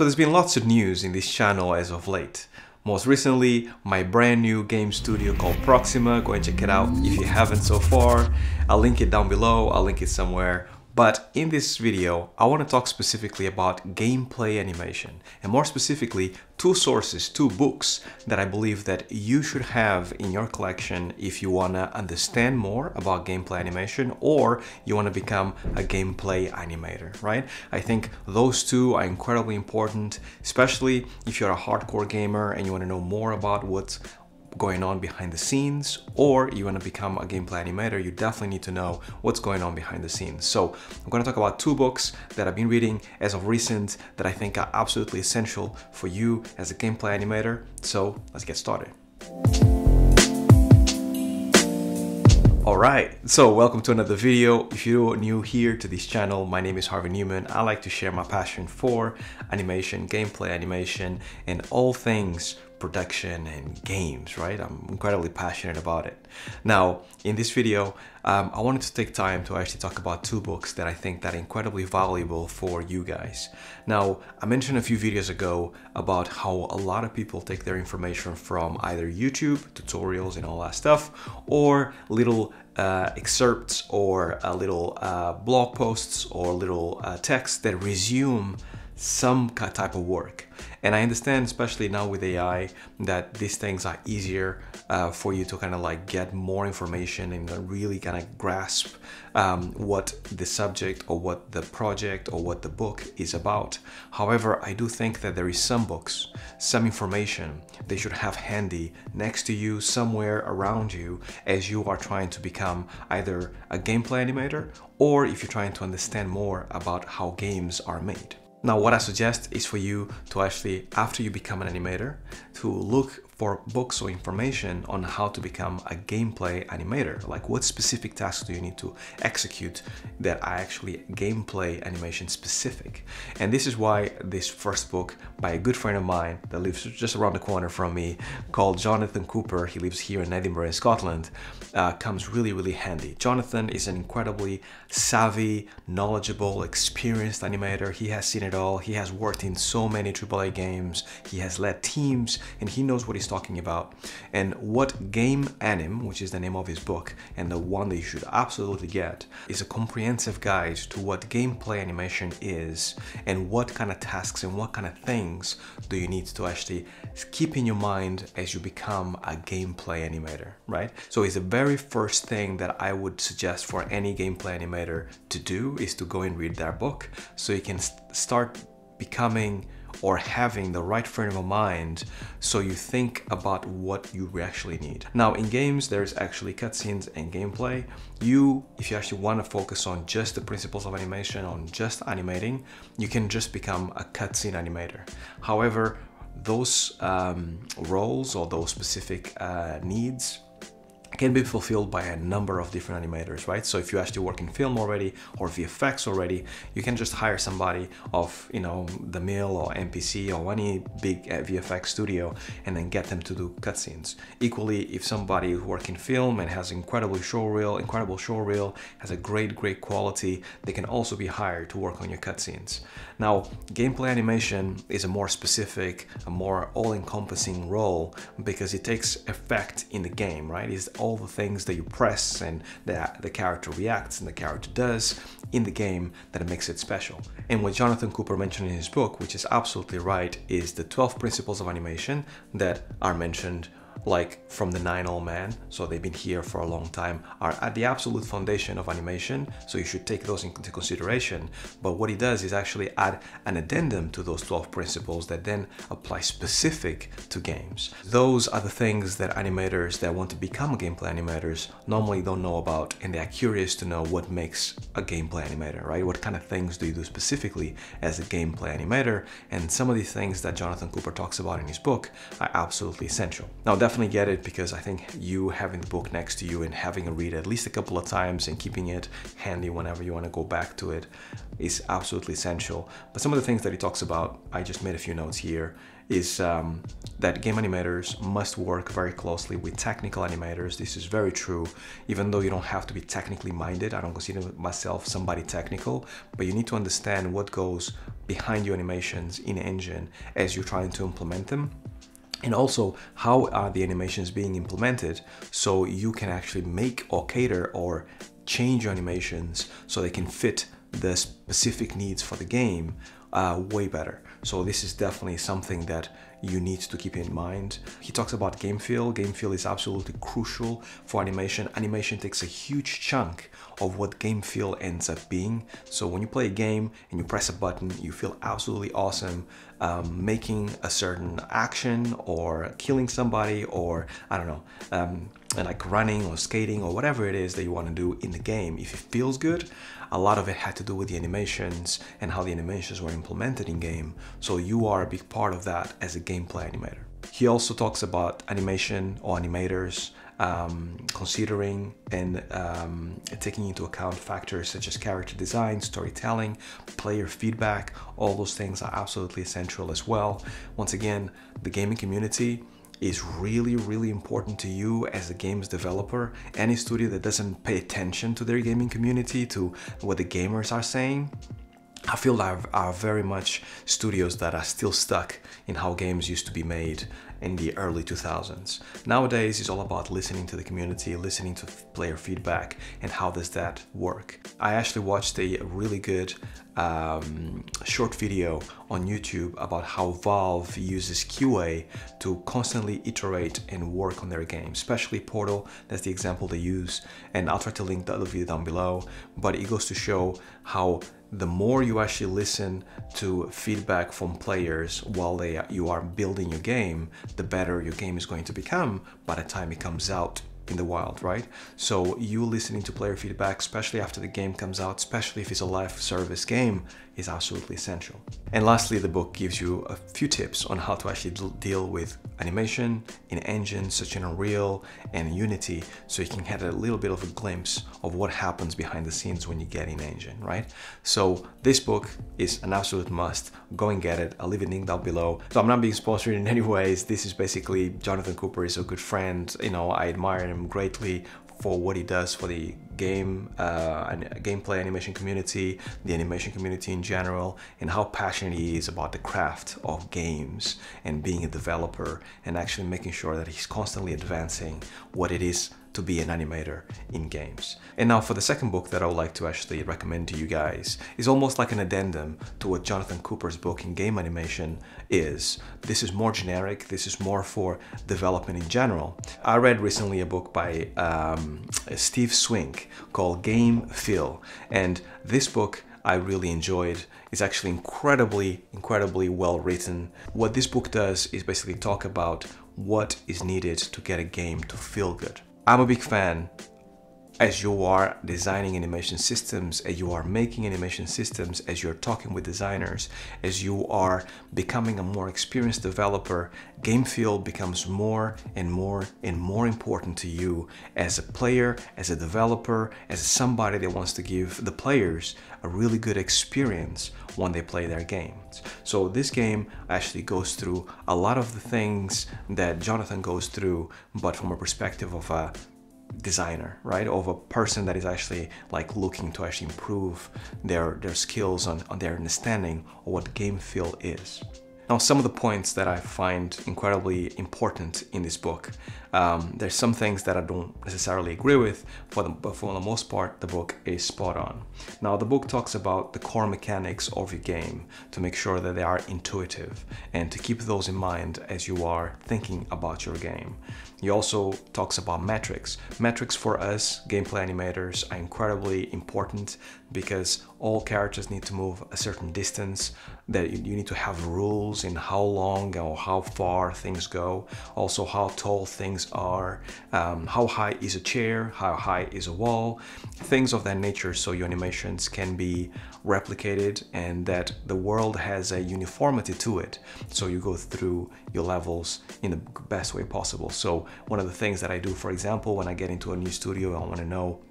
So there's been lots of news in this channel as of late. Most recently, my brand new game studio called Proxima. Go and check it out if you haven't so far. I'll link it down below, I'll link it somewhere. But in this video, I want to talk specifically about gameplay animation, and more specifically, two sources, two books that I believe that you should have in your collection if you want to understand more about gameplay animation or you want to become a gameplay animator, right? I think those two are incredibly important, especially if you're a hardcore gamer and you want to know more about what's going on behind the scenes, or you want to become a gameplay animator. You definitely need to know what's going on behind the scenes. So I'm going to talk about two books that I've been reading as of recent that I think are absolutely essential for you as a gameplay animator. So let's get started. Alright, so welcome to another video. If you're new here to this channel, my name is Harvey Newman. I like to share my passion for animation, gameplay animation, and all things production and games, right? I'm incredibly passionate about it. Now, in this video, I wanted to take time to actually talk about two books that I think that are incredibly valuable for you guys. Now, I mentioned a few videos ago about how a lot of people take their information from either YouTube, tutorials and all that stuff, or little excerpts or little blog posts or little texts that resume some type of work. And I understand, especially now with AI, that these things are easier for you to kind of like get more information and really kind of grasp what the subject or what the project or what the book is about. However, I do think that there is some books, some information they should have handy next to you, somewhere around you, as you are trying to become either a gameplay animator or if you're trying to understand more about how games are made. Now, what I suggest is for you to actually, after you become an animator, to look for books or information on how to become a gameplay animator. Like what specific tasks do you need to execute that are actually gameplay animation specific. And this is why this first book by a good friend of mine that lives just around the corner from me, called Jonathan Cooper, he lives here in Edinburgh in Scotland, comes really handy. Jonathan is an incredibly savvy, knowledgeable, experienced animator. He has seen it all. He has worked in so many AAA games. He has led teams and he knows what he's talking about. And what Game Anim, which is the name of his book and the one that you should absolutely get, is a comprehensive guide to what gameplay animation is and what kind of tasks and what kind of things do you need to actually keep in your mind as you become a gameplay animator, right? So it's the very first thing that I would suggest for any gameplay animator to do is to go and read their book so you can start becoming or having the right frame of mind so you think about what you actually need. Now, in games, there's actually cutscenes and gameplay. If you actually want to focus on just the principles of animation, on just animating, you can just become a cutscene animator. However, those roles or those specific needs can be fulfilled by a number of different animators, right? So if you actually work in film already or VFX already, you can just hire somebody of, the mill or MPC or any big VFX studio and then get them to do cutscenes. Equally, if somebody who works in film and has incredible showreel, has a great quality, they can also be hired to work on your cutscenes. Now, gameplay animation is a more specific, a more all-encompassing role because it takes effect in the game, right? It's all the things that you press and that the character reacts and the character does in the game that makes it special. And what Jonathan Cooper mentioned in his book, which is absolutely right, is the 12 principles of animation that are mentioned like from the 9 Old Men, so they've been here for a long time, are at the absolute foundation of animation, so you should take those into consideration. But what he does is actually add an addendum to those 12 principles that then apply specific to games. Those are the things that animators that want to become gameplay animators normally don't know about, and they're curious to know what makes a gameplay animator, right? What kind of things do you do specifically as a gameplay animator? And some of these things that Jonathan Cooper talks about in his book are absolutely essential. Now, definitely get it, because I think you having the book next to you and having a read at least a couple of times and keeping it handy whenever you want to go back to it is absolutely essential. But some of the things that he talks about, I just made a few notes here, is that game animators must work very closely with technical animators. This is very true, even though you don't have to be technically minded. I don't consider myself somebody technical, but you need to understand what goes behind your animations in Engine as you're trying to implement them. And also, how are the animations being implemented so you can actually make or cater or change your animations so they can fit the specific needs for the game way better. So this is definitely something that you need to keep in mind. He talks about game feel. Game feel is absolutely crucial for animation. Animation takes a huge chunk of what game feel ends up being. So when you play a game and you press a button, you feel absolutely awesome making a certain action or killing somebody, or I don't know, like running or skating or whatever it is that you want to do in the game. If it feels good, a lot of it had to do with the animations and how the animations were implemented in game. So you are a big part of that as a gameplay animator. He also talks about animation or animators considering and taking into account factors such as character design, storytelling, player feedback. All those things are absolutely essential as well. Once again, the gaming community is really, really important to you as a games developer. Any studio that doesn't pay attention to their gaming community, to what the gamers are saying, I feel there are very much studios that are still stuck in how games used to be made in the early 2000s. Nowadays, it's all about listening to the community, listening to player feedback, and how does that work. I actually watched a really good short video on YouTube about how Valve uses QA to constantly iterate and work on their games, especially Portal. That's the example they use, and I'll try to link the other video down below, but it goes to show how the more you actually listen to feedback from players while you are building your game, the better your game is going to become by the time it comes out in the wild, right? So you listening to player feedback, especially after the game comes out, especially if it's a live service game, is absolutely essential. And lastly, the book gives you a few tips on how to actually deal with animation in engines such as Unreal and Unity, so you can get a little bit of a glimpse of what happens behind the scenes when you get in Engine, right? So this book is an absolute must. Go and get it. I'll leave a link down below. So I'm not being sponsored in any ways. This is basically, Jonathan Cooper is a good friend. You know, I admire him greatly for what he does for the gameplay animation community, the animation community in general, and how passionate he is about the craft of games and being a developer and actually making sure that he's constantly advancing what it is to be an animator in games. And now for the second book that I would like to actually recommend to you guys is almost like an addendum to what Jonathan Cooper's book in game animation is. This is more generic. This is more for development in general. I read recently a book by Steve Swink called Game Feel, and this book I really enjoyed. It's actually incredibly well written. What this book does is basically talk about what is needed to get a game to feel good. I'm a big fan. As you are designing animation systems, as you are making animation systems, as you're talking with designers, as you are becoming a more experienced developer, game feel becomes more and more important to you as a player, as a developer, as somebody that wants to give the players a really good experience when they play their games. So this game actually goes through a lot of the things that Jonathan goes through, but from a perspective of a designer, right? Of a person that is actually like looking to actually improve their skills on their understanding of what game feel is. Now, some of the points that I find incredibly important in this book, there's some things that I don't necessarily agree with, but for the most part, the book is spot on. Now, the book talks about the core mechanics of your game to make sure that they are intuitive and to keep those in mind as you are thinking about your game. He also talks about metrics. Metrics for us gameplay animators are incredibly important because all characters need to move a certain distance, that you need to have rules in how long or how far things go, also how tall things are, how high is a chair, how high is a wall, things of that nature, so your animations can be replicated and that the world has a uniformity to it, so you go through your levels in the best way possible. So one of the things that I do, for example, when I get into a new studio, I want to know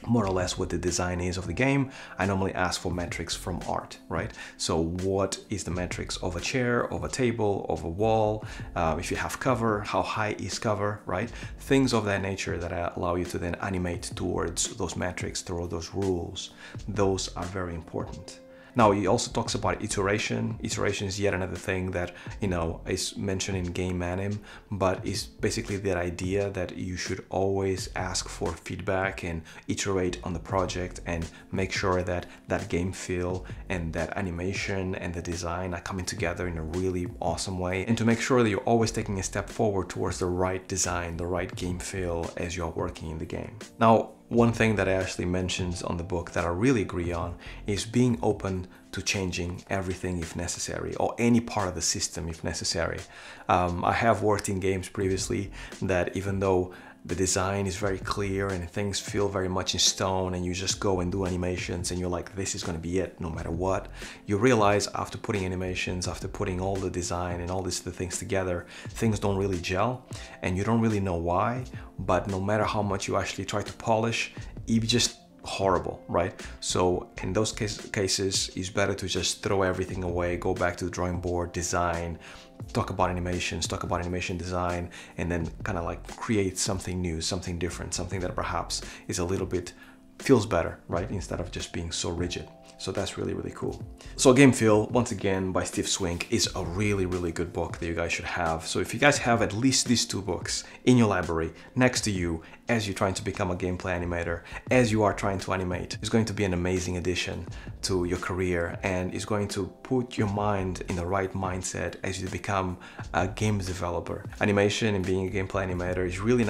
more or less what the design is of the game. I normally ask for metrics from art, right? So what is the metrics of a chair, of a table, of a wall? If you have cover, how high is cover, right? Things of that nature that allow you to then animate towards those metrics, through those rules. Those are very important. Now, he also talks about iteration. Iteration is yet another thing that, you know, is mentioned in Game Anim, but is basically that idea that you should always ask for feedback and iterate on the project and make sure that that game feel and that animation and the design are coming together in a really awesome way, and to make sure that you're always taking a step forward towards the right design, the right game feel as you're working in the game. Now, one thing that I actually mentions on the book that I really agree on is being open to changing everything if necessary, or any part of the system if necessary. I have worked in games previously that even though the design is very clear and things feel very much in stone and you just go and do animations and you're like, this is going to be it no matter what, you realize after putting animations, after putting all the design and all these other things together, things don't really gel and you don't really know why. But no matter how much you actually try to polish, it just horrible, right? So in those cases, it's better to just throw everything away, go back to the drawing board, design, talk about animations, talk about animation design, and then kind of like create something new, something different, something that perhaps is a little bit feels better, right? Instead of just being so rigid. So that's really, really cool. So Game Feel, once again, by Steve Swink, is a really, really good book that you guys should have. So if you guys have at least these two books in your library next to you as you're trying to become a gameplay animator, as you are trying to animate, it's going to be an amazing addition to your career and is going to put your mind in the right mindset as you become a game developer. Animation and being a gameplay animator is really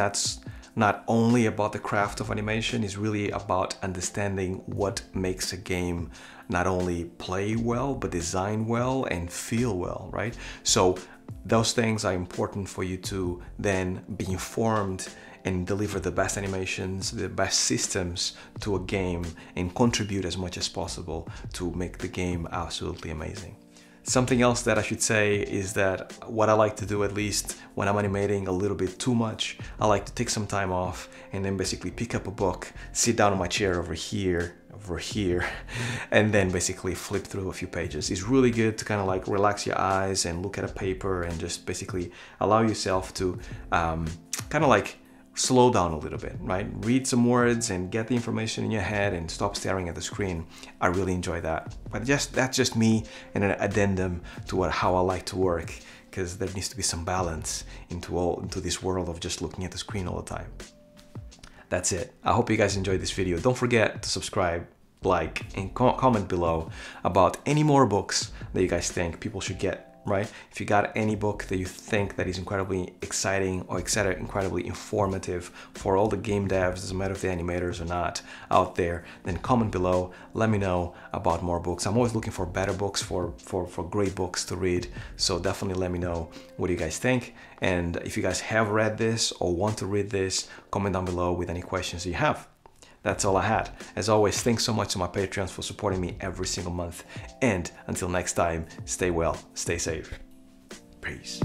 not only about the craft of animation, it's really about understanding what makes a game not only play well, but design well and feel well, right? So those things are important for you to then be informed and deliver the best animations, the best systems to a game and contribute as much as possible to make the game absolutely amazing. Something else that I should say is that what I like to do, at least when I'm animating a little bit too much, I like to take some time off and then basically pick up a book, sit down on my chair over here, and then basically flip through a few pages. It's really good to kind of like relax your eyes and look at a paper and just basically allow yourself to kind of like slow down a little bit, right? Read some words and get the information in your head and stop staring at the screen. I really enjoy that. But that's just me and an addendum to how I like to work, because there needs to be some balance into this world of just looking at the screen all the time. That's it. I hope you guys enjoyed this video. Don't forget to subscribe, like, and comment below about any more books that you guys think people should get. Right? If you got any book that you think that is incredibly exciting or incredibly informative for all the game devs, doesn't matter if they're animators or not, out there, then comment below. Let me know about more books. I'm always looking for better books, for great books to read. So definitely let me know what you guys think. And if you guys have read this or want to read this, comment down below with any questions you have. That's all I had. As always, thanks so much to my Patreons for supporting me every single month. And until next time, stay well, stay safe. Peace.